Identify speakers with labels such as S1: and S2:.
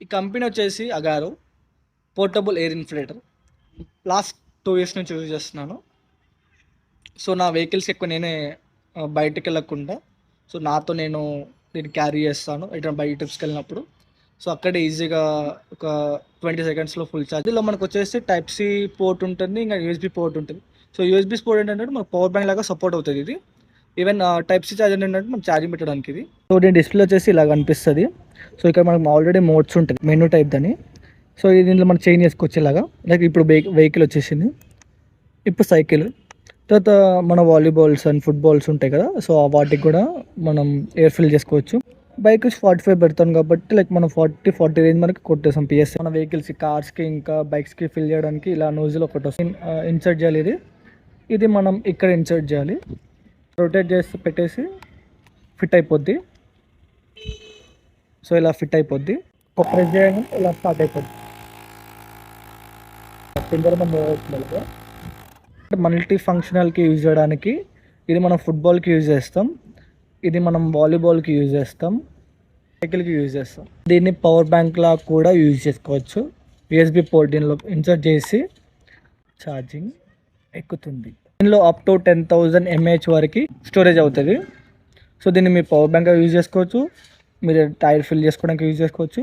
S1: ఈ కంపెనీ వచ్చేసి Agaro portable air inflator. Last 2 years నుంచి యూజ్ చేస్తున్నాను. సో నా వెహికల్స్ ఎక్కువ నేనే బయటకు వెళ్ళకుండా సో నాతో నేను దీన్ని క్యారీ చేస్తాను ఎటువంటి బయట ట్రిప్స్కి వెళ్ళినప్పుడు. సో అక్కడే ఈజీగా ఒక 20 సెకండ్స్లో ఫుల్ ఛార్జ్. ఇందులో మనకు వచ్చేసి టైప్ సి పోర్ట్ ఉంటుంది, ఇంకా యూఎస్బీ పోర్ట్ ఉంటుంది. సో యూఎస్బీ పోర్ట్ ఏంటంటే మనకు పవర్ బ్యాంక్ లాగా సపోర్ట్ అవుతుంది ఇది. ఈవెన్ టైప్ సి ఛార్జర్ ఏంటంటే మనం ఛార్జింగ్ పెట్టడానికి ఇది. సో దీని డిస్ప్లే వచ్చేసి ఇలా కనిపిస్తుంది. సో ఇక్కడ మనకు ఆల్రెడీ మోడ్స్ ఉంటుంది, మెనూ టైప్ దాన్ని. సో ఇది దీంట్లో మనం చేంజ్ చేసుకోవచ్చు ఇలాగా. లైక్ ఇప్పుడు వెహికల్ వచ్చేసింది, ఇప్పుడు సైకిల్. తర్వాత మన వాలీబాల్స్ అండ్ ఫుట్బాల్స్ ఉంటాయి కదా, సో వాటికి కూడా మనం ఎయిర్ ఫిల్ చేసుకోవచ్చు. బైక్ 45 పెడతాను కాబట్టి లైక్ మనం 40 రేంజ్ మనకి కొట్టేసాం పిఎస్. మన వెహికల్స్కి, కార్స్కి, ఇంకా బైక్స్కి ఫిల్ చేయడానికి ఇలా నోజిల్ ఒకటి వస్తుంది. ఇన్సర్ట్ చేయాలి. ఇది మనం ఇక్కడ ఇన్సర్ట్ చేయాలి. రొటేట్ చేసి పెట్టేసి ఫిట్ అయిపోద్ది. సో ఇలా ఫిట్ అయిపోద్ది. ఒక ప్రెస్ చేయగానే ఇలా స్టార్ట్ అయిపోద్ది. మల్టీ ఫంక్షనల్కి యూజ్ చేయడానికి ఇది మనం ఫుట్బాల్కి యూజ్ చేస్తాం, ఇది మనం వాలీబాల్కి యూజ్ చేస్తాం, సైకిల్కి యూజ్ చేస్తాం. దీన్ని పవర్ బ్యాంక్లా కూడా యూజ్ చేసుకోవచ్చు. యూఎస్బీ పోర్ట్ దీనిలో ఇన్సర్ట్ చేసి ఛార్జింగ్ ఎక్కుతుంది. దీనిలో అప్ టు 10,000 mAh వరకు స్టోరేజ్ అవుతుంది. సో దీన్ని మీరు పవర్ బ్యాంక్గా యూజ్ చేసుకోవచ్చు, మీరు టైర్ ఫిల్ చేసుకోవడానికి యూజ్ చేసుకోవచ్చు.